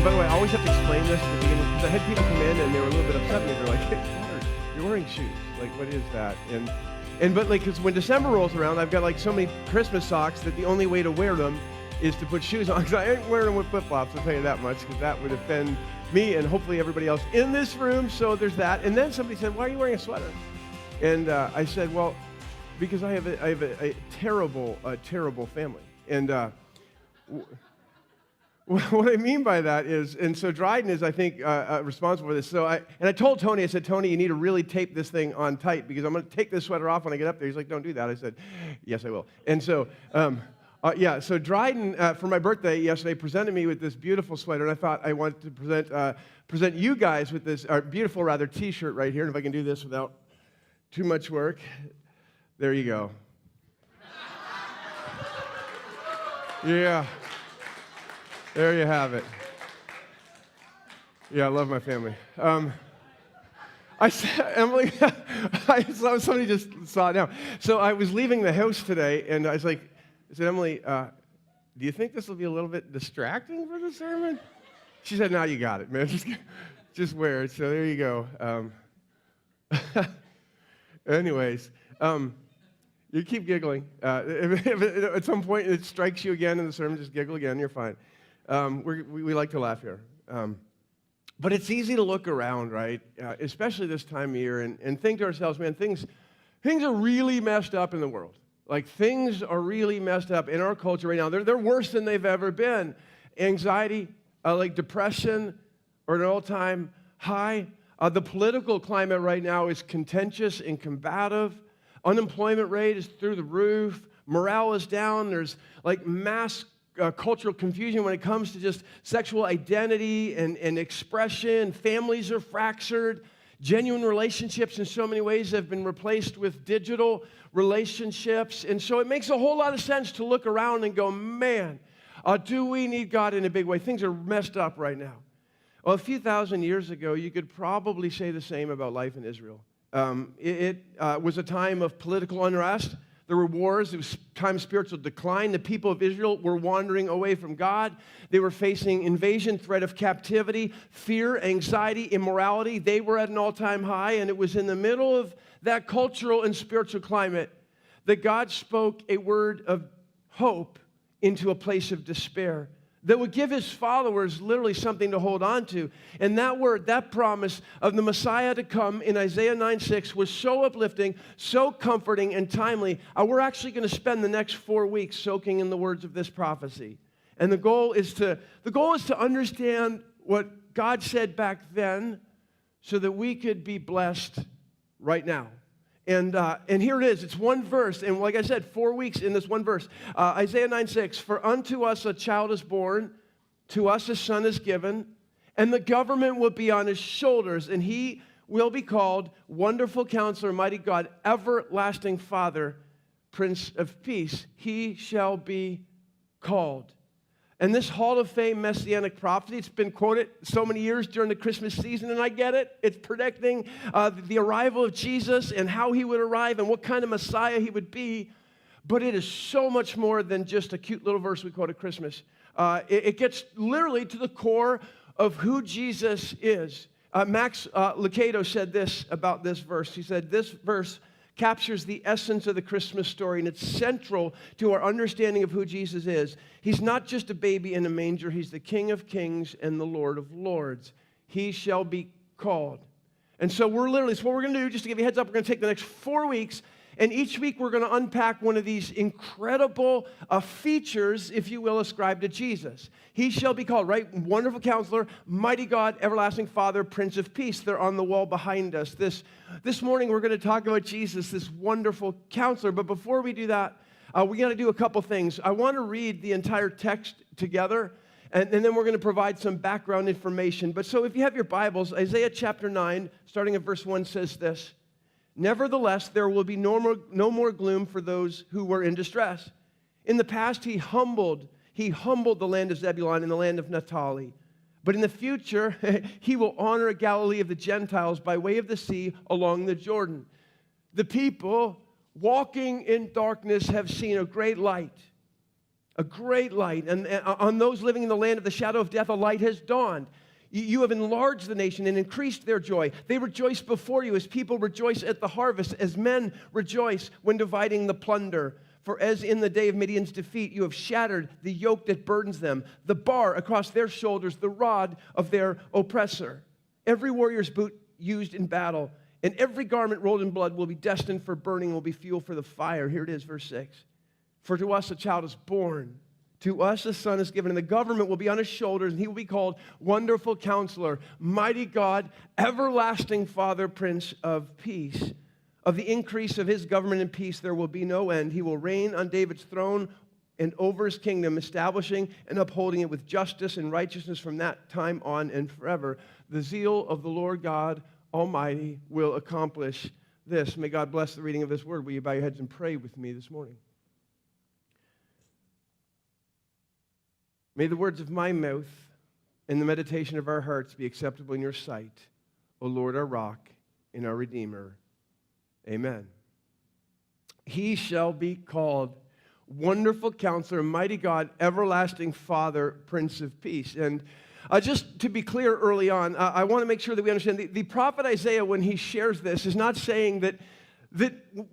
By the way, I always have to explain this at the beginning because I had people come in and they were a little bit upset with me. They're like, hey, you're wearing shoes. Like, what is that? But because when December rolls around, I've got like so many Christmas socks that the only way to wear them is to put shoes on. Because I ain't wearing them with flip-flops, I'll tell you that much, because that would offend me and hopefully everybody else in this room. So there's that. And then somebody said, why are you wearing a sweater? And I said, well, because I have a terrible family. And what I mean by that is, and so Dryden is, I think, responsible for this. So I told Tony, I said, Tony, you need to really tape this thing on tight because I'm going to take this sweater off when I get up there. He's like, don't do that. I said, yes, I will. And so, so Dryden, for my birthday yesterday, presented me with this beautiful sweater, and I thought I wanted to present you guys with this beautiful, rather, T-shirt right here. And if I can do this without too much work, there you go. Yeah. There you have it. Yeah, I love my family. I said, Emily, somebody just saw it now. So I was leaving the house today, and I said, Emily, do you think this will be a little bit distracting for the sermon? She said, no, you got it, man. Just wear it. So there you go. Anyways, you keep giggling. If at some point it strikes you again in the sermon, just giggle again. You're fine. We like to laugh here. But it's easy to look around, right? Especially this time of year and think to ourselves, man, things are really messed up in the world. Like, things are really messed up in our culture right now. They're worse than they've ever been. Anxiety, like depression, are at an all-time high. The political climate right now is contentious and combative. Unemployment rate is through the roof. Morale is down. There's like mass cultural confusion when it comes to just sexual identity and expression. Families are fractured. Genuine relationships in so many ways have been replaced with digital relationships. And so it makes a whole lot of sense to look around and go, man, do we need God in a big way? Things are messed up right now. Well, a few thousand years ago, you could probably say the same about life in Israel. It was a time of political unrest. There were wars. It was a time of spiritual decline. The people of Israel were wandering away from God. They were facing invasion, threat of captivity, fear, anxiety, immorality. They were at an all-time high, and it was in the middle of that cultural and spiritual climate that God spoke a word of hope into a place of despair that would give his followers literally something to hold on to. And that word, that promise of the Messiah to come in Isaiah 9:6 was so uplifting, so comforting and timely. We're actually going to spend the next 4 weeks soaking in the words of this prophecy. And the goal is to understand what God said back then so that we could be blessed right now. And here it is. It's one verse. And like I said, 4 weeks in this one verse. Isaiah 9:6, for unto us a child is born, to us a son is given, and the government will be on his shoulders, and he will be called Wonderful Counselor, Mighty God, Everlasting Father, Prince of Peace. He shall be called. And this Hall of Fame messianic prophecy, it's been quoted so many years during the Christmas season, and I get it. It's predicting the arrival of Jesus and how he would arrive and what kind of Messiah he would be. But it is so much more than just a cute little verse we quote at Christmas. It gets literally to the core of who Jesus is. Max Lucado said this about this verse. He said, this verse captures the essence of the Christmas story, and it's central to our understanding of who Jesus is. He's not just a baby in a manger. He's the King of Kings and the Lord of Lords. He shall be called. And so what we're going to do, just to give you a heads up, we're going to take the next 4 weeks, and each week we're going to unpack one of these incredible features, if you will, ascribed to Jesus. He shall be called, right? Wonderful Counselor, Mighty God, Everlasting Father, Prince of Peace. They're on the wall behind us. This morning we're going to talk about Jesus, this wonderful Counselor. But before we do that, we got to do a couple things. I want to read the entire text together, and then we're going to provide some background information. But so if you have your Bibles, Isaiah chapter 9, starting at verse 1, says this. Nevertheless, there will be no more gloom for those who were in distress. In the past, he humbled the land of Zebulun and the land of Naphtali. But in the future, he will honor Galilee of the Gentiles by way of the sea along the Jordan. The people walking in darkness have seen a great light. a great light. And on those living in the land of the shadow of death, a light has dawned. You have enlarged the nation and increased their joy. They rejoice before you as people rejoice at the harvest, as men rejoice when dividing the plunder. For as in the day of Midian's defeat, you have shattered the yoke that burdens them, the bar across their shoulders, the rod of their oppressor. Every warrior's boot used in battle and every garment rolled in blood will be destined for burning, will be fuel for the fire. Here it is, verse 6. For to us a child is born. To us a son is given, and the government will be on his shoulders, and he will be called Wonderful Counselor, Mighty God, Everlasting Father, Prince of Peace. Of the increase of his government and peace there will be no end. He will reign on David's throne and over his kingdom, establishing and upholding it with justice and righteousness from that time on and forever. The zeal of the Lord God Almighty will accomplish this. May God bless the reading of this word. Will you bow your heads and pray with me this morning? May the words of my mouth and the meditation of our hearts be acceptable in your sight, O Lord, our rock and our Redeemer. Amen. He shall be called Wonderful Counselor, Mighty God, Everlasting Father, Prince of Peace. And just to be clear early on, I want to make sure that we understand the prophet Isaiah, when he shares this, is not saying that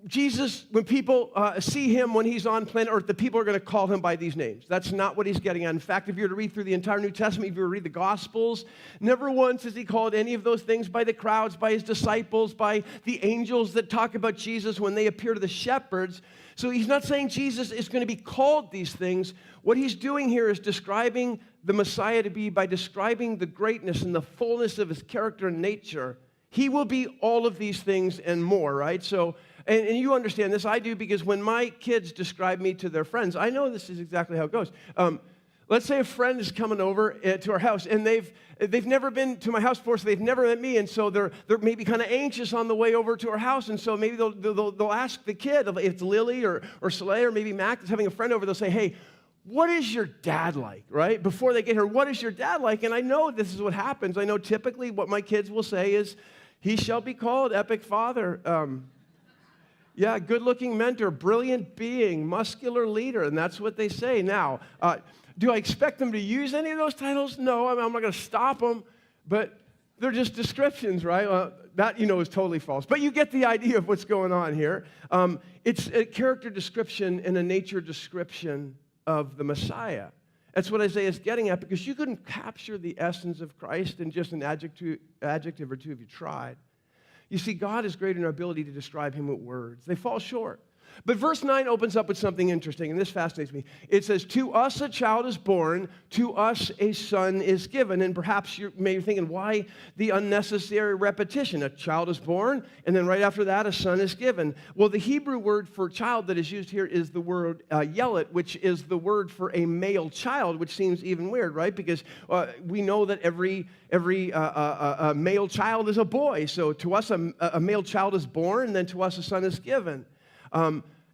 Jesus, when people see him when he's on planet Earth, the people are going to call him by these names. That's not what he's getting at. In fact, if you were to read through the entire New Testament, if you were to read the Gospels, never once has he called any of those things by the crowds, by his disciples, by the angels that talk about Jesus when they appear to the shepherds. So he's not saying Jesus is going to be called these things. What he's doing here is describing the Messiah to be by describing the greatness and the fullness of his character and nature. He will be all of these things and more, right? So, and you understand this, I do, because when my kids describe me to their friends, I know this is exactly how it goes. Let's say a friend is coming over to our house, and they've never been to my house before, so they've never met me, and so they're maybe kind of anxious on the way over to our house, and so maybe they'll ask the kid, if it's Lily or Soleil or maybe Mac that's having a friend over, they'll say, hey, what is your dad like, right? Before they get here, what is your dad like? And I know this is what happens. I know typically what my kids will say is, he shall be called Epic Father. Good-looking mentor, brilliant being, muscular leader, and that's what they say. Now, do I expect them to use any of those titles? No, I'm not going to stop them, but they're just descriptions, right? That, is totally false. But you get the idea of what's going on here. It's a character description and a nature description of the Messiah. That's what Isaiah is getting at, because you couldn't capture the essence of Christ in just an adjective or two if you tried. You see, God is great in our ability to describe him with words. They fall short. But verse 9 opens up with something interesting, and this fascinates me. It says, to us a child is born, to us a son is given. And perhaps you're thinking, why the unnecessary repetition? A child is born, and then right after that, a son is given. Well, the Hebrew word for child that is used here is the word yelet, which is the word for a male child, which seems even weird, right? Because we know that every male child is a boy. So to us, a male child is born, and then to us, a son is given.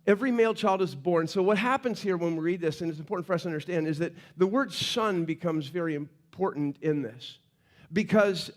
Every male child is born. So what happens here when we read this, and it's important for us to understand, is that the word son becomes very important in this. Because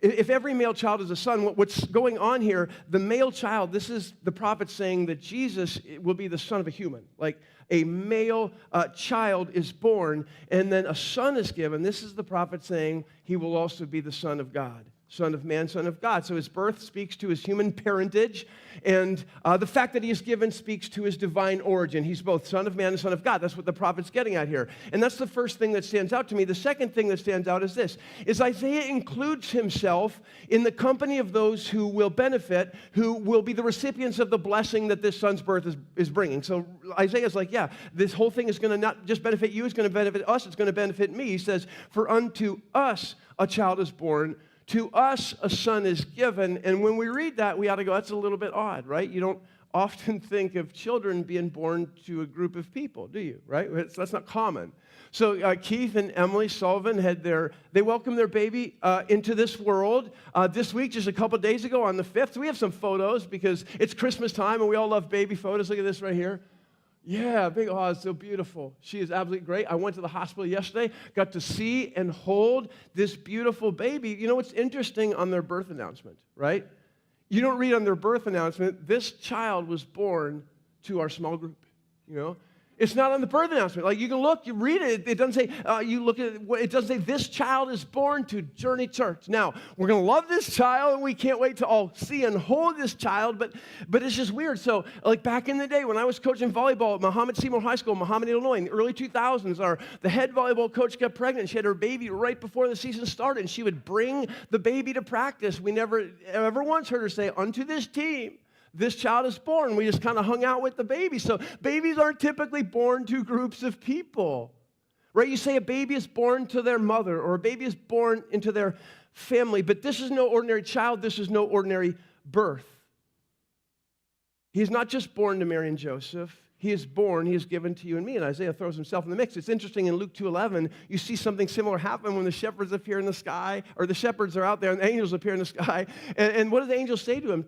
if every male child is a son, what's going on here, the male child, this is the prophet saying that Jesus will be the son of a human. Like a male child is born, and then a son is given. This is the prophet saying he will also be the son of God. Son of man, son of God. So his birth speaks to his human parentage, and the fact that he is given speaks to his divine origin. He's both son of man and son of God. That's what the prophet's getting at here. And that's the first thing that stands out to me. The second thing that stands out is this, is Isaiah includes himself in the company of those who will benefit, who will be the recipients of the blessing that this son's birth is bringing. So Isaiah's like, yeah, this whole thing is going to not just benefit you, it's going to benefit us, it's going to benefit me. He says, for unto us a child is born, to us a son is given. And when we read that, we ought to go, that's a little bit odd, right? You don't often think of children being born to a group of people, do you, right? That's not common. So Keith and Emily Sullivan they welcomed their baby into this world this week, just a couple days ago on the 5th. So we have some photos because it's Christmas time and we all love baby photos. Look at this right here. Yeah, big, oh, it's so beautiful. She is absolutely great. I went to the hospital yesterday, got to see and hold this beautiful baby. You know what's interesting on their birth announcement, right? You don't read on their birth announcement, this child was born to our small group, It's not on the birth announcement. Like, you can look, you read it. It doesn't say, you look at it, it doesn't say, this child is born to Journey Church. Now, we're going to love this child, and we can't wait to all see and hold this child, but it's just weird. So, like, back in the day when I was coaching volleyball at Muhammad Seymour High School in Muhammad, Illinois, in the early 2000s, the head volleyball coach got pregnant. She had her baby right before the season started, and she would bring the baby to practice. We never ever once heard her say, unto this team, this child is born. We just kind of hung out with the baby. So babies aren't typically born to groups of people, right? You say a baby is born to their mother, or a baby is born into their family, but this is no ordinary child. This is no ordinary birth. He is not just born to Mary and Joseph. He is born, he is given to you and me, and Isaiah throws himself in the mix. It's interesting, in Luke 2:11, you see something similar happen when the shepherds appear in the sky, or the shepherds are out there and the angels appear in the sky. And what do the angels say to him?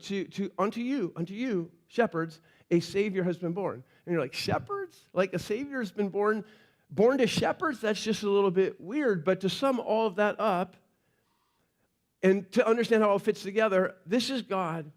Unto you, shepherds, a Savior has been born. And you're like, shepherds? Like, a Savior has been born to shepherds? That's just a little bit weird. But to sum all of that up, and to understand how it all fits together, this is God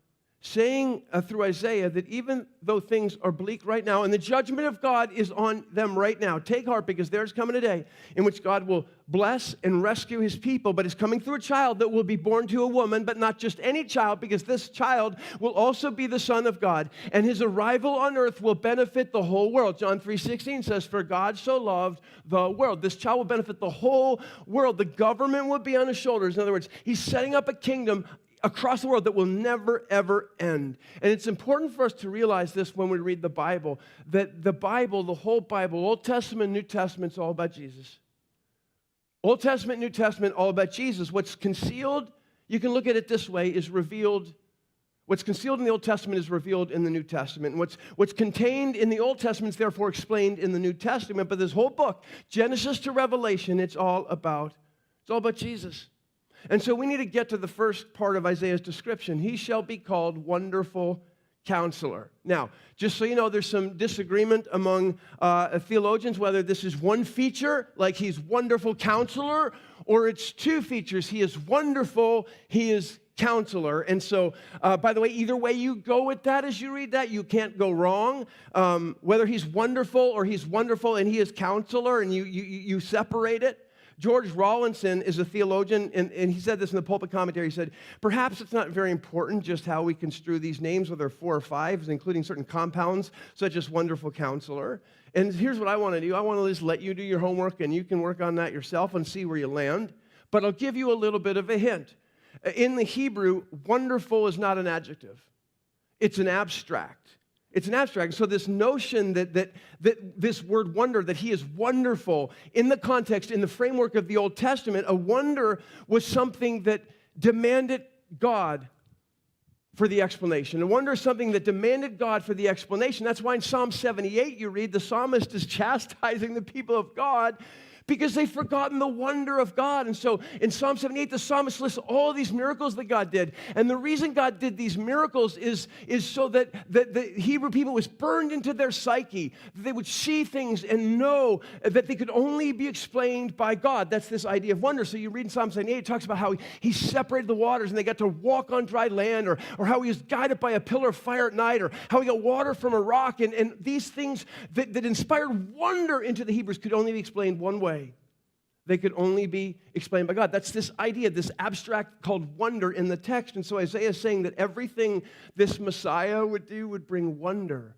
saying through Isaiah that even though things are bleak right now and the judgment of God is on them right now, take heart, because there's coming a day in which God will bless and rescue his people, but it's coming through a child that will be born to a woman, but not just any child, because this child will also be the Son of God, and his arrival on earth will benefit the whole world. John 3:16 says, for God so loved the world. This child will benefit the whole world. The government will be on his shoulders. In other words, he's setting up a kingdom across the world that will never, ever end. And it's important for us to realize this when we read the Bible, that the Bible, the whole Bible, Old Testament, New Testament, is all about Jesus. Old Testament, New Testament, all about Jesus. What's concealed, you can look at it this way, is revealed. What's concealed in the Old Testament is revealed in the New Testament. And what's contained in the Old Testament is therefore explained in the New Testament. But this whole book, Genesis to Revelation, it's all about Jesus. And so we need to get to the first part of Isaiah's description. He shall be called Wonderful Counselor. Now, just so you know, there's some disagreement among theologians whether this is one feature, like he's Wonderful Counselor, or it's two features. He is wonderful, he is Counselor. And so, by the way, either way you go with that as you read that, you can't go wrong. Whether he's wonderful or he's wonderful and he is Counselor, and you separate it. George Rawlinson is a theologian, and he said this in the pulpit commentary. He said, perhaps it's not very important just how we construe these names, whether 4 or 5, including certain compounds, such as Wonderful Counselor. And here's what I want to do. I want to just let you do your homework, and you can work on that yourself and see where you land. But I'll give you a little bit of a hint. In the Hebrew, wonderful is not an adjective. It's an abstract. It's an abstract. So this notion that this word wonder, that he is wonderful, in the context, in the framework of the Old Testament, a wonder was something that demanded God for the explanation. A wonder is something that demanded God for the explanation. That's why in Psalm 78 you read the psalmist is chastising the people of God because they've forgotten the wonder of God. And so in Psalm 78, the psalmist lists all these miracles that God did. And the reason God did these miracles is so that the Hebrew people was burned into their psyche, that they would see things and know that they could only be explained by God. That's this idea of wonder. So you read in Psalm 78, it talks about how he separated the waters and they got to walk on dry land, or how he was guided by a pillar of fire at night, or how he got water from a rock. And these things that inspired wonder into the Hebrews could only be explained one way. They could only be explained by God. That's this idea, this abstract called wonder in the text. And so Isaiah is saying that everything this Messiah would do would bring wonder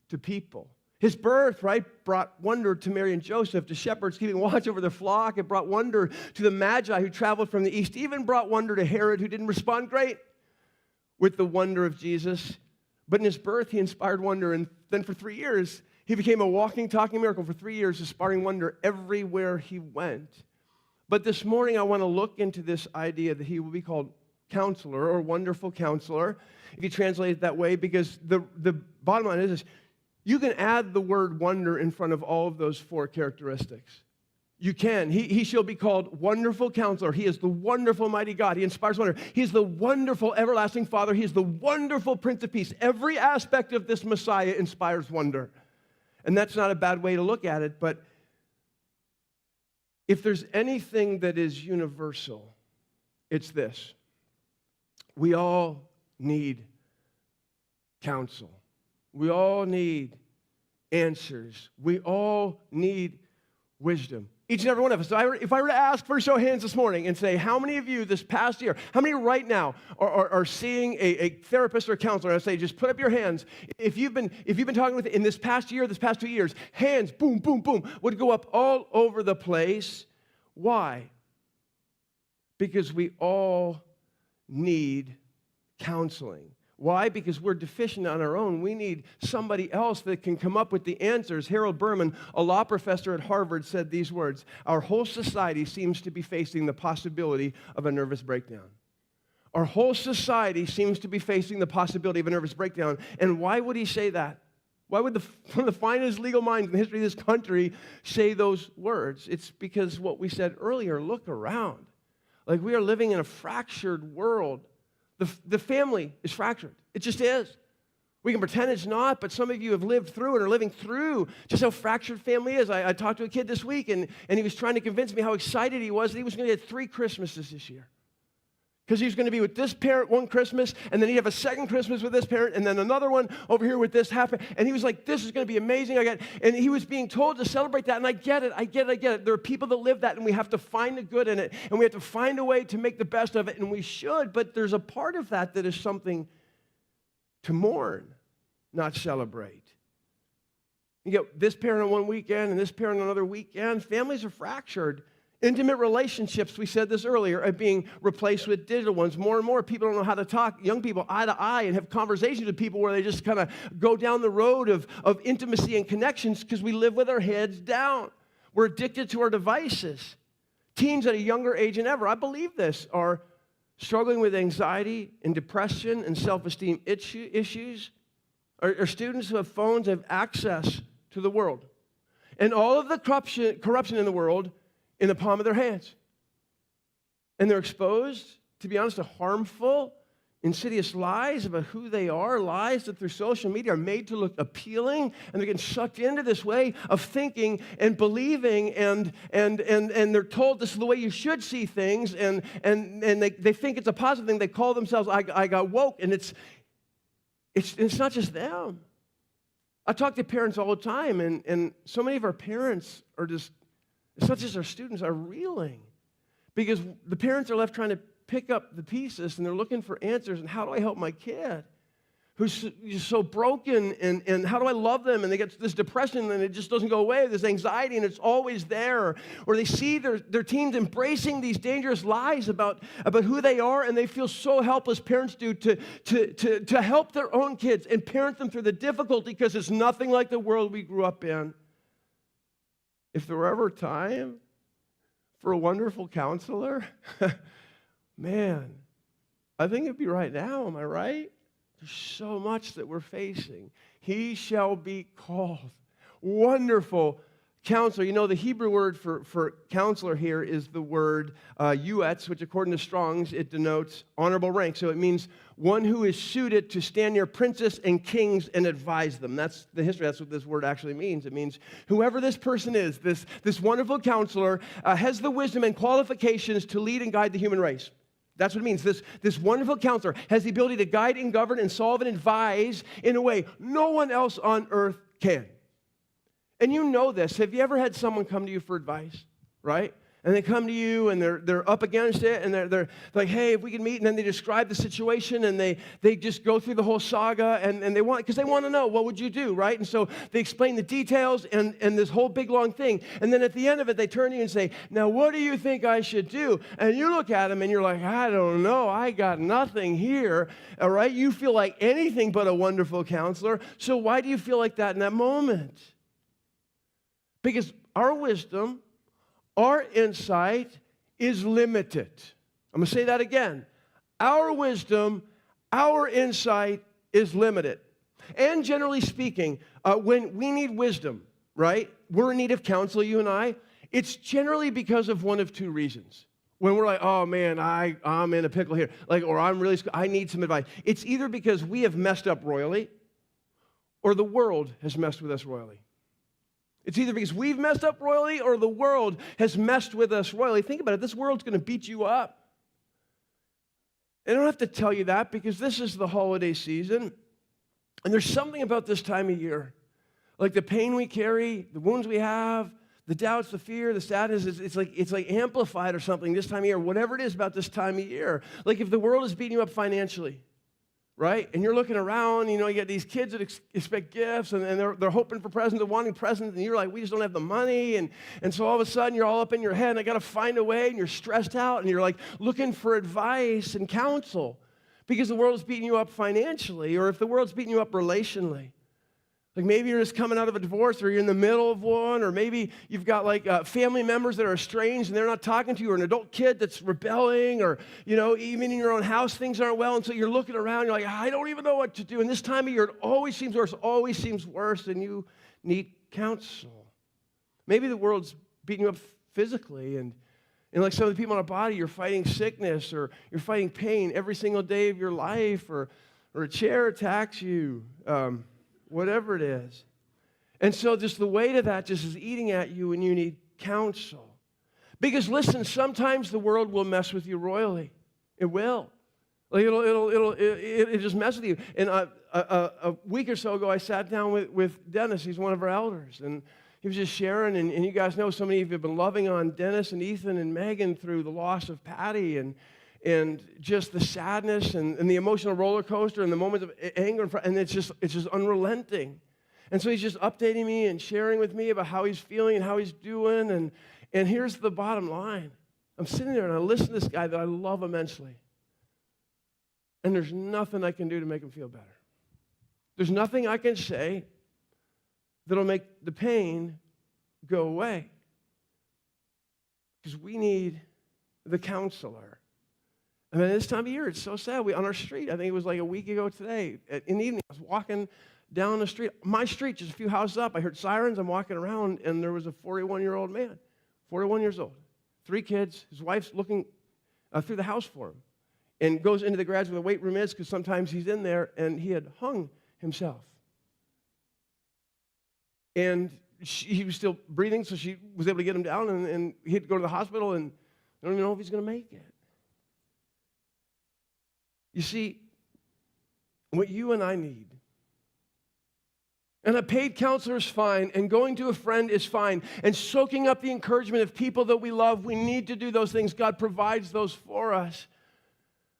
to people. His birth, right, brought wonder to Mary and Joseph, to shepherds keeping watch over their flock. It brought wonder to the Magi who traveled from the east. It even brought wonder to Herod, who didn't respond great with the wonder of Jesus. But in his birth, he inspired wonder. And then for 3 years, he became a walking, talking miracle. For 3 years, inspiring wonder everywhere he went. But this morning, I want to look into this idea that he will be called Counselor, or Wonderful Counselor, if you translate it that way, because the bottom line is this: you can add the word wonder in front of all of those 4 characteristics. You can. He shall be called Wonderful Counselor. He is the wonderful, mighty God. He inspires wonder. He is the wonderful, everlasting Father. He is the wonderful Prince of Peace. Every aspect of this Messiah inspires wonder. And that's not a bad way to look at it, but if there's anything that is universal, it's this: we all need counsel. We all need answers. We all need wisdom. Each and every one of us. So if I were to ask for a show of hands this morning and say, how many of you this past year, how many right now are seeing a therapist or a counselor? And I say, just put up your hands. If you've been talking with in this past year, this past 2 years, hands, boom, boom, boom, would go up all over the place. Why? Because we all need counseling. Why? Because we're deficient on our own. We need somebody else that can come up with the answers. Harold Berman, a law professor at Harvard, said these words: our whole society seems to be facing the possibility of a nervous breakdown. Our whole society seems to be facing the possibility of a nervous breakdown. And why would he say that? Why would one of the finest legal minds in the history of this country say those words? It's because what we said earlier, look around. Like, we are living in a fractured world. The family is fractured. It just is. We can pretend it's not, but some of you have lived through and are living through just how fractured family is. I talked to a kid this week, and he was trying to convince me how excited he was that he was going to get 3 Christmases this year. Because he was going to be with this parent one Christmas, and then he'd have a second Christmas with this parent, and then another one over here with this half. And he was like, this is going to be amazing. And he was being told to celebrate that, and I get it. There are people that live that, and we have to find the good in it, and we have to find a way to make the best of it, and we should. But there's a part of that is something to mourn, not celebrate. You get this parent on one weekend and this parent on another weekend. Families are fractured. Intimate relationships, we said this earlier, are being replaced with digital ones. More and more people don't know how to talk, young people, eye to eye, and have conversations with people where they just kind of go down the road of intimacy and connections because we live with our heads down. We're addicted to our devices. Teens at a younger age than ever, I believe this, are struggling with anxiety and depression and self-esteem issues. Our students who have phones have access to the world. And all of the corruption in the world in the palm of their hands. And they're exposed, to be honest, to harmful, insidious lies about who they are, lies that through social media are made to look appealing, and they're getting sucked into this way of thinking and believing, and they're told this is the way you should see things, and they think it's a positive thing. They call themselves, I got woke, and it's not just them. I talk to parents all the time, and so many of our parents are just, such as our students, are reeling because the parents are left trying to pick up the pieces, and they're looking for answers. And how do I help my kid who's so broken, and how do I love them? And they get this depression, and it just doesn't go away, this anxiety, and it's always there. Or they see their teens embracing these dangerous lies about who they are, and they feel so helpless, parents do, to help their own kids and parent them through the difficulty, because it's nothing like the world we grew up in. If there were ever time for a wonderful counselor, man, I think it'd be right now, am I right? There's so much that we're facing. He shall be called Wonderful Counselor. You know, the Hebrew word for counselor here is the word yuetz, which according to Strong's, it denotes honorable rank. So it means one who is suited to stand near princes and kings and advise them. That's the history. That's what this word actually means. It means whoever this person is, this wonderful counselor, has the wisdom and qualifications to lead and guide the human race. That's what it means. This wonderful counselor has the ability to guide and govern and solve and advise in a way no one else on earth can. And you know this. Have you ever had someone come to you for advice, right? And they come to you, and they're up against it, and they're like, hey, if we can meet, and then they describe the situation, and they just go through the whole saga, and they want, because they want to know, what would you do, right? And so they explain the details and this whole big, long thing, and then at the end of it, they turn to you and say, now, what do you think I should do? And you look at them, and you're like, I don't know, I got nothing here, all right? You feel like anything but a wonderful counselor, so why do you feel like that in that moment? Because our wisdom, our insight is limited. I'm going to say that again. Our wisdom, our insight is limited. And generally speaking, when we need wisdom, right, we're in need of counsel, you and I, it's generally because of one of 2 reasons. When we're like, oh man, I'm in a pickle here, like, or I need some advice. It's either because we have messed up royally, or the world has messed with us royally. It's either because we've messed up royally or the world has messed with us royally. Think about it. This world's going to beat you up. And I don't have to tell you that because this is the holiday season. And there's something about this time of year Like the pain we carry, the wounds we have, the doubts, the fear, the sadness, it's like amplified or something this time of year, whatever it is about this time of year. Like if the world is beating you up financially, right? And you're looking around, you get these kids that expect gifts, and they're hoping for presents and wanting presents, and you're like, we just don't have the money. And so all of a sudden, you're all up in your head, and I got to find a way, and you're stressed out, and you're like looking for advice and counsel because the world's beating you up financially, or if the world's beating you up relationally. Like maybe you're just coming out of a divorce, or you're in the middle of one, or maybe you've got like family members that are estranged and they're not talking to you, or an adult kid that's rebelling, or even in your own house things aren't well, and so you're looking around, you're like, I don't even know what to do. And this time of year, it always seems worse, and you need counsel. Maybe the world's beating you up physically, and like some of the people in our body, you're fighting sickness, or you're fighting pain every single day of your life, or a chair attacks you. Whatever it is. And so just the weight of that just is eating at you, and you need counsel. Because listen, sometimes the world will mess with you royally. It will. Like it'll just mess with you. And a week or so ago, I sat down with Dennis. He's one of our elders. And he was just sharing, and you guys know so many of you have been loving on Dennis and Ethan and Megan through the loss of Patty, and just the sadness and the emotional roller coaster and the moments of anger, and it's just unrelenting. And so he's just updating me and sharing with me about how he's feeling and how he's doing. And here's the bottom line. I'm sitting there and I listen to this guy that I love immensely. And there's nothing I can do to make him feel better. There's nothing I can say that'll make the pain go away. Because we need the counselor. I mean, this time of year, it's so sad. On our street, I think it was like a week ago today, in the evening, I was walking down the street. My street, just a few houses up, I heard sirens. I'm walking around, and there was a 41-year-old man, 41 years old, 3 kids. His wife's looking through the house for him and goes into the garage where the weight room is because sometimes he's in there, and he had hung himself. And he was still breathing, so she was able to get him down, and he had to go to the hospital, and I don't even know if he's going to make it. You see, what you and I need, and a paid counselor is fine, and going to a friend is fine, and soaking up the encouragement of people that we love, we need to do those things. God provides those for us.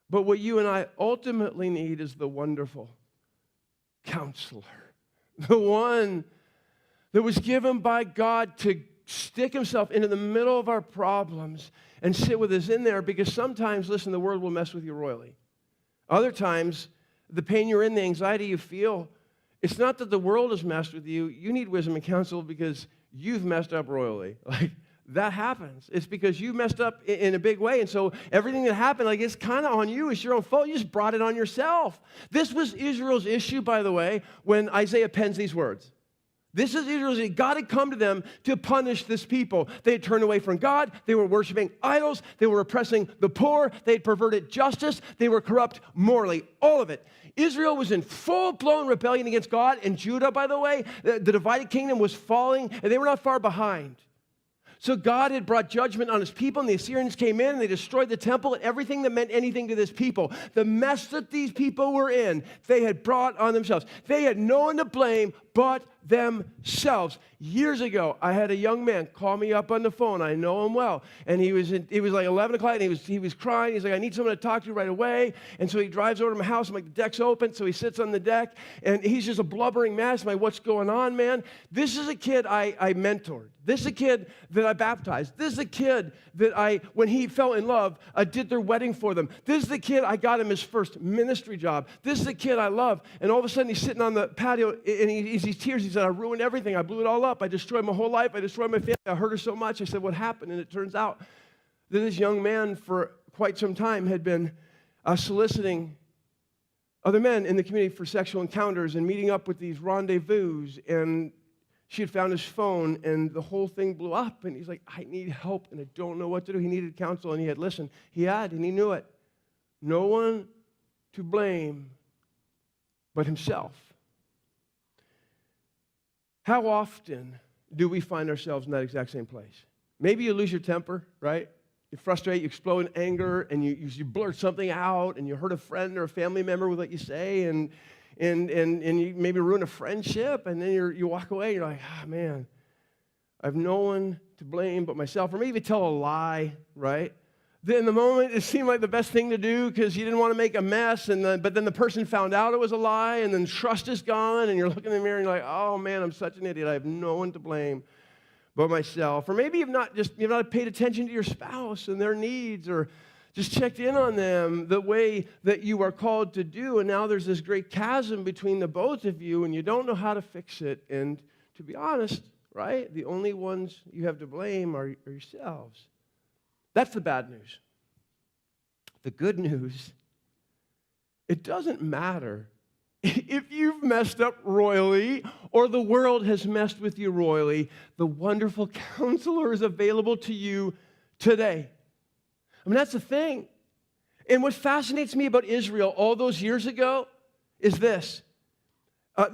But what you and I ultimately need is the wonderful counselor, the one that was given by God to stick himself into the middle of our problems and sit with us in there, because sometimes, listen, the world will mess with you royally. Other times, the pain you're in, the anxiety you feel, it's not that the world has messed with you. You need wisdom and counsel because you've messed up royally. Like, that happens. It's because you messed up in a big way. And so everything that happened, like, it's kind of on you. It's your own fault. You just brought it on yourself. This was Israel's issue, by the way, when Isaiah pens these words. This is Israel's issue. God had come to them to punish this people. They had turned away from God. They were worshiping idols. They were oppressing the poor. They had perverted justice. They were corrupt morally. All of it. Israel was in full-blown rebellion against God. And Judah, by the way, the divided kingdom was falling, and they were not far behind. So God had brought judgment on his people, and the Assyrians came in, and they destroyed the temple and everything that meant anything to this people. The mess that these people were in, they had brought on themselves. They had no one to blame but themselves. Years ago, I had a young man call me up on the phone. I know him well. And it was like 11 o'clock, and he was crying. He's like, I need someone to talk to right away. And so he drives over to my house. I'm like, the deck's open. So he sits on the deck, and he's just a blubbering mess. I'm like, what's going on, man? This is a kid I mentored. This is a kid that I baptized. This is a kid that when he fell in love, I did their wedding for them. This is the kid I got him his first ministry job. This is the kid I love. And all of a sudden, he's sitting on the patio, and he's tears. He said, I ruined everything. I blew it all up. I destroyed my whole life. I destroyed my family. I hurt her so much. I said, what happened? And it turns out that this young man for quite some time had been soliciting other men in the community for sexual encounters and meeting up with these rendezvous. And she had found his phone, and the whole thing blew up. And he's like, I need help, and I don't know what to do. He needed counsel, and he had listened. He had, and he knew it. No one to blame but himself. How often do we find ourselves in that exact same place? Maybe you lose your temper, right? You frustrate, you explode in anger, and you blurt something out, and you hurt a friend or a family member with what you say, and and you maybe ruin a friendship, and then you walk away, and you're like, man, I have no one to blame but myself. Or maybe tell a lie, right? Then in the moment, it seemed like the best thing to do because you didn't want to make a mess, but then the person found out it was a lie, and then trust is gone, and you're looking in the mirror, and you're like, oh, man, I'm such an idiot. I have no one to blame but myself. Or maybe you've not paid attention to your spouse and their needs, or just checked in on them the way that you are called to do, and now there's this great chasm between the both of you, and you don't know how to fix it. And to be honest, right, the only ones you have to blame are yourselves. That's the bad news. The good news, it doesn't matter if you've messed up royally or the world has messed with you royally. The wonderful counselor is available to you today. I mean, that's the thing. And what fascinates me about Israel all those years ago is this.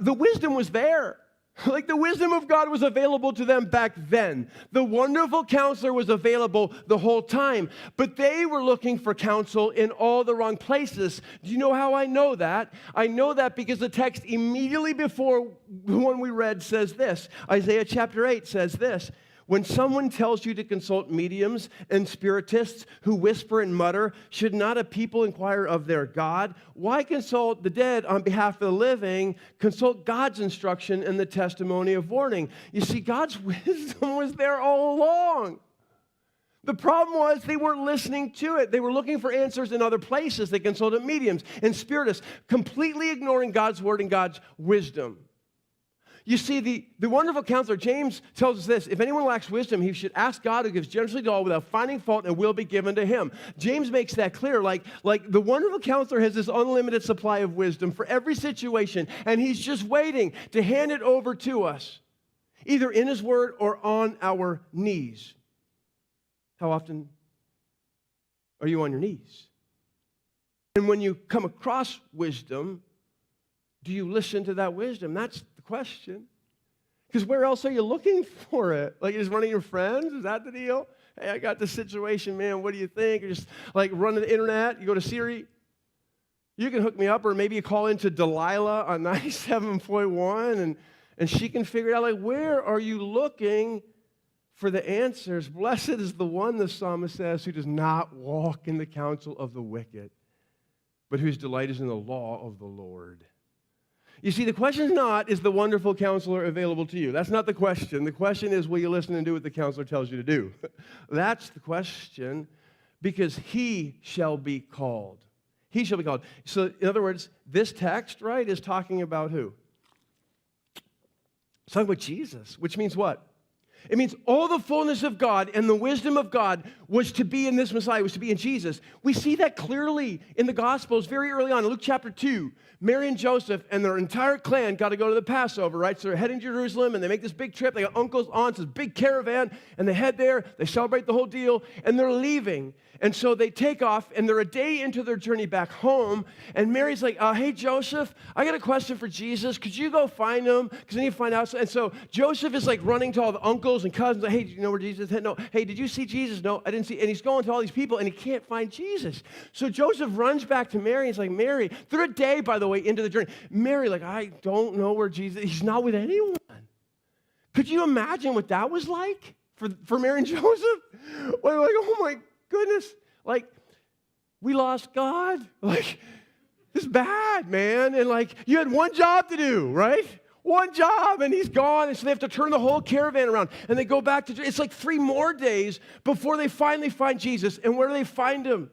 The wisdom was there. Like the wisdom of God was available to them back then. The wonderful counselor was available the whole time. But they were looking for counsel in all the wrong places. Do you know how I know that? I know that because the text immediately before the one we read says this. Isaiah chapter 8 says this. When someone tells you to consult mediums and spiritists who whisper and mutter, should not a people inquire of their God? Why consult the dead on behalf of the living? Consult God's instruction and the testimony of warning. You see, God's wisdom was there all along. The problem was they weren't listening to it. They were looking for answers in other places. They consulted mediums and spiritists, completely ignoring God's word and God's wisdom. You see, the wonderful counselor, James, tells us this. If anyone lacks wisdom, he should ask God, who gives generously to all without finding fault, and will be given to him. James makes that clear. Like the wonderful counselor has this unlimited supply of wisdom for every situation, and he's just waiting to hand it over to us, either in his word or on our knees. How often are you on your knees? And when you come across wisdom, do you listen to that wisdom? That's the question. Because where else are you looking for it? Like, just one of your friends? Is that the deal? Hey, I got this situation, man. What do you think? Or just like run to the internet. You go to Siri. You can hook me up, or maybe you call into Delilah on 97.1, and she can figure it out. Like, where are you looking for the answers? Blessed is the one, the psalmist says, who does not walk in the counsel of the wicked, but whose delight is in the law of the Lord. You see, the question is not, is the wonderful counselor available to you? That's not the question. The question is, will you listen and do what the counselor tells you to do? That's the question, because he shall be called. He shall be called. So, in other words, this text, right, is talking about who? It's talking about Jesus, which means what? It means all the fullness of God and the wisdom of God was to be in this Messiah, was to be in Jesus. We see that clearly in the Gospels very early on. In Luke chapter 2, Mary and Joseph and their entire clan got to go to the Passover, right? So they're heading to Jerusalem, and they make this big trip. They got uncles, aunts, this big caravan, and they head there. They celebrate the whole deal, and they're leaving. And so they take off, and they're a day into their journey back home, and Mary's like, hey, Joseph, I got a question for Jesus. Could you go find him? Because I need to find out. And so Joseph is like running to all the uncles and cousins, like, hey, do you know where Jesus is? No. Hey, did you see Jesus? No, I didn't see. And he's going to all these people, and he can't find Jesus. So Joseph runs back to Mary. He's like, Mary, they're a day, by the way, into the journey. Mary, like, I don't know where Jesus is. He's not with anyone. Could you imagine what that was like for Mary and Joseph? Like, oh my goodness, like, we lost God. Like, it's bad, man. And like, you had one job to do, right? One job, and he's gone, and so they have to turn the whole caravan around, and they go back to, it's like 3 more days before they finally find Jesus. And where do they find him?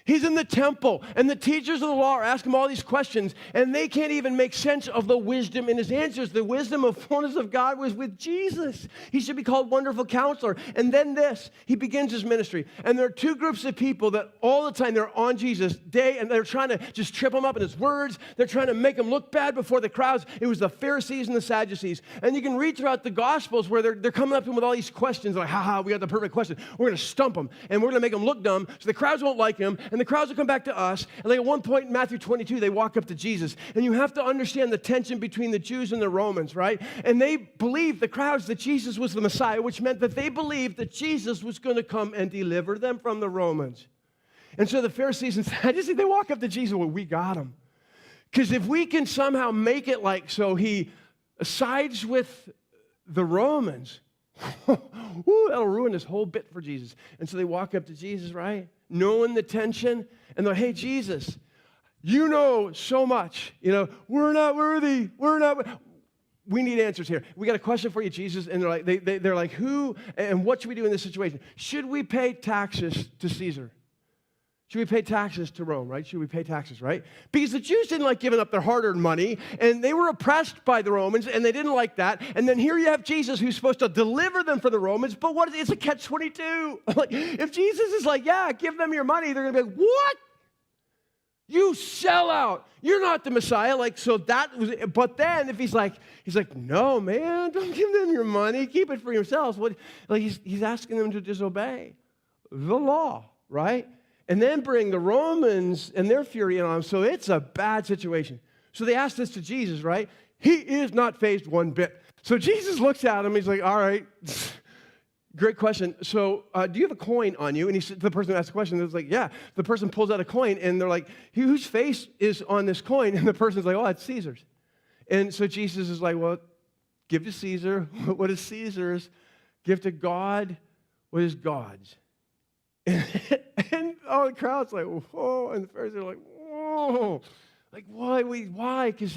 He's in the temple, and the teachers of the law are asking him all these questions, and they can't even make sense of the wisdom in his answers. The wisdom of fullness of God was with Jesus. He should be called Wonderful Counselor. And then this, he begins his ministry. And there are 2 groups of people that all the time they're on Jesus and they're trying to just trip him up in his words. They're trying to make him look bad before the crowds. It was the Pharisees and the Sadducees. And you can read throughout the Gospels where they're coming up to him with all these questions, like, we got the perfect question. We're going to stump him, and we're going to make him look dumb so the crowds won't like him. And the crowds will come back to us. And like at one point in Matthew 22, they walk up to Jesus. And you have to understand the tension between the Jews and the Romans, right? And they believed, the crowds, that Jesus was the Messiah, which meant that they believed that Jesus was going to come and deliver them from the Romans. And so the Pharisees and Sadducees, they walk up to Jesus, well, we got him. Because if we can somehow make it like so he sides with the Romans, that'll ruin this whole bit for Jesus. And so they walk up to Jesus, right? Knowing the tension, and they're, hey, Jesus, you know so much. We're not worthy. We need answers here. We got a question for you, Jesus. And they're like, who and what should we do in this situation? Should we pay taxes to Caesar? Should we pay taxes to Rome, right? Should we pay taxes, right? Because the Jews didn't like giving up their hard-earned money, and they were oppressed by the Romans, and they didn't like that. And then here you have Jesus who's supposed to deliver them for the Romans, but it's a catch-22. If Jesus is like, yeah, give them your money, they're going to be like, what? You sell out. You're not the Messiah. But then if he's like, no, man, don't give them your money. Keep it for yourselves. He's asking them to disobey the law, right? And then bring the Romans and their fury on them. So it's a bad situation. So they asked this to Jesus, right? He is not fazed one bit. So Jesus looks at him. He's like, all right, great question. So do you have a coin on you? And he said, the person who asked the question was like, yeah. The person pulls out a coin, and they're like, whose face is on this coin? And the person's like, oh, it's Caesar's. And so Jesus is like, well, give to Caesar what is Caesar's. Give to God what is God's. And all the crowd's like, whoa, and the Pharisees are like, whoa. Like, why? Because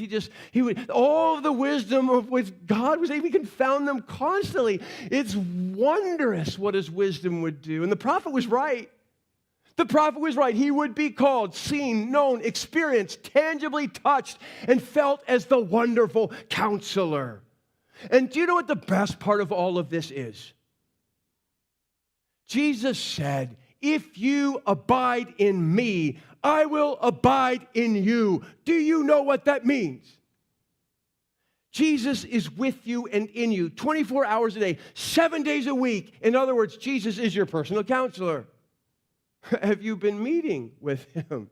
he would, all of the wisdom of which God was able to confound them constantly. It's wondrous what his wisdom would do. And the prophet was right. The prophet was right. He would be called, seen, known, experienced, tangibly touched, and felt as the wonderful counselor. And do you know what the best part of all of this is? Jesus said, if you abide in me, I will abide in you. Do you know what that means? Jesus is with you and in you 24 hours a day, 7 days a week. In other words, Jesus is your personal counselor. Have you been meeting with him?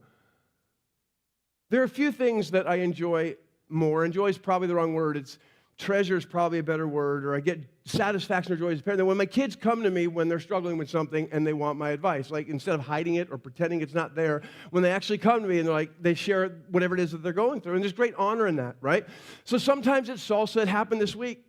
There are a few things that I enjoy more. Enjoy is probably the wrong word. Treasure is probably a better word, or I get satisfaction or joy as a parent. When my kids come to me when they're struggling with something and they want my advice, like instead of hiding it or pretending it's not there, when they actually come to me and they're like, they share whatever it is that they're going through, and there's great honor in that, right? So sometimes it's salsa. It happened this week.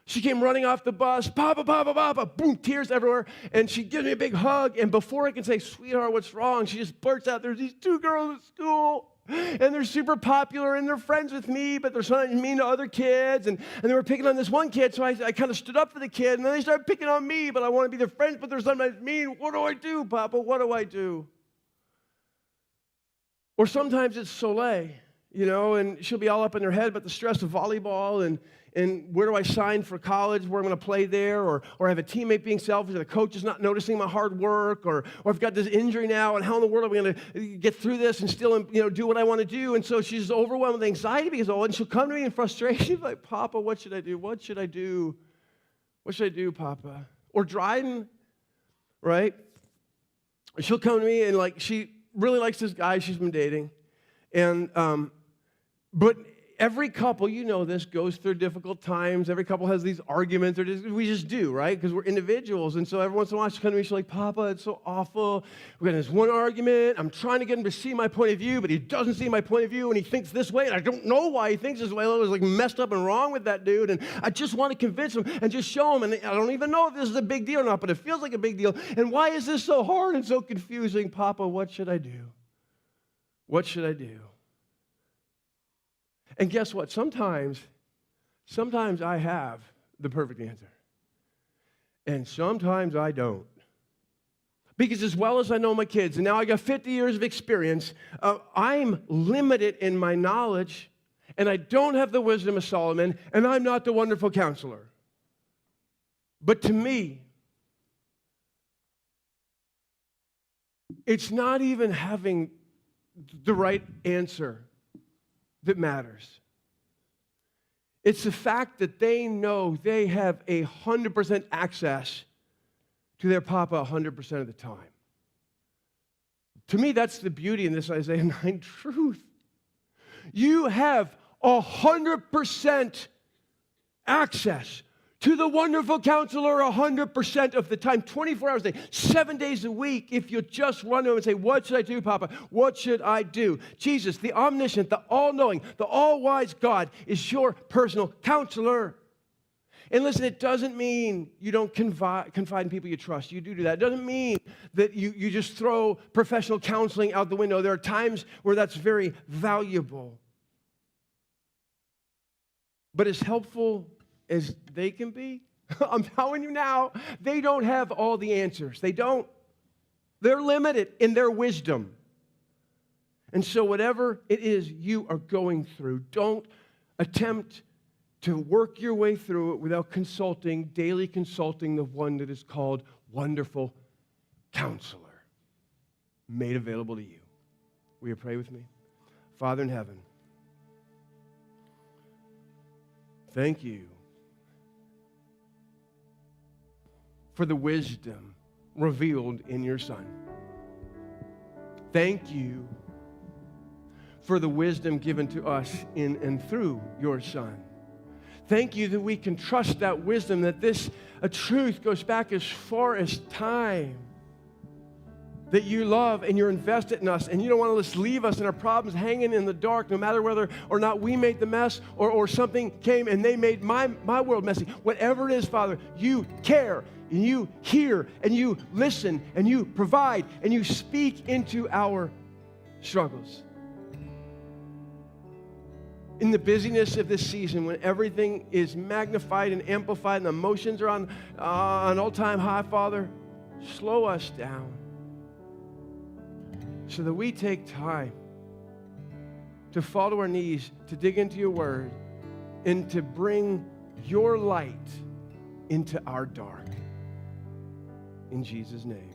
She came running off the bus, Papa, Papa, Papa, boom, tears everywhere, and she gives me a big hug, and before I can say, sweetheart, what's wrong? She just blurts out, there's these two girls at school, and they're super popular, and they're friends with me, but they're sometimes mean to other kids, and they were picking on this one kid, so I kind of stood up for the kid, and then they started picking on me, but I want to be their friends, but they're sometimes mean. What do I do, Papa? What do I do? Or sometimes it's Soleil, and she'll be all up in her head about the stress of volleyball, and where do I sign for college, where I'm going to play there, or I have a teammate being selfish, or the coach is not noticing my hard work, or I've got this injury now, and how in the world are we going to get through this and still do what I want to do? And so she's overwhelmed with anxiety because of all, and she'll come to me in frustration, like, Papa, what should I do? What should I do? What should I do, Papa? Or Dryden, right? She'll come to me, and she really likes this guy she's been dating, and but every couple, this, goes through difficult times. Every couple has these arguments. We just do, right? Because we're individuals. And so every once in a while, she'll come to me, she's like, Papa, it's so awful. We're getting this one argument. I'm trying to get him to see my point of view, but he doesn't see my point of view, and he thinks this way, and I don't know why he thinks this way. I was messed up and wrong with that dude, and I just want to convince him and just show him, and I don't even know if this is a big deal or not, but it feels like a big deal. And why is this so hard and so confusing? Papa, what should I do? What should I do? And guess what? Sometimes I have the perfect answer. And sometimes I don't. Because as well as I know my kids, and now I got 50 years of experience, I'm limited in my knowledge, and I don't have the wisdom of Solomon, and I'm not the wonderful counselor. But to me, it's not even having the right answer that matters. It's the fact that they know they have 100% access to their Papa 100% of the time. To me, that's the beauty in this Isaiah 9 truth. You have 100% access to the wonderful counselor 100% of the time, 24 hours a day, 7 days a week, if you just run to him and say, what should I do, Papa? What should I do? Jesus, the omniscient, the all-knowing, the all-wise God is your personal counselor. And listen, it doesn't mean you don't confide in people you trust. You do that. It doesn't mean that you just throw professional counseling out the window. There are times where that's very valuable. But as helpful as they can be, I'm telling you now, they don't have all the answers. They don't. They're limited in their wisdom. And so whatever it is you are going through, don't attempt to work your way through it without daily consulting the one that is called Wonderful Counselor, made available to you. Will you pray with me? Father in heaven, thank you for the wisdom revealed in your Son. Thank you for the wisdom given to us in and through your Son. Thank you that we can trust that wisdom, that this truth goes back as far as time, that you love and you're invested in us, and you don't want to just leave us and our problems hanging in the dark, no matter whether or not we made the mess or something came and they made my world messy. Whatever it is, Father, you care and you hear and you listen and you provide and you speak into our struggles. In the busyness of this season, when everything is magnified and amplified and the emotions are on all-time high, Father, slow us down so that we take time to fall to our knees, to dig into your word, and to bring your light into our dark. In Jesus' name.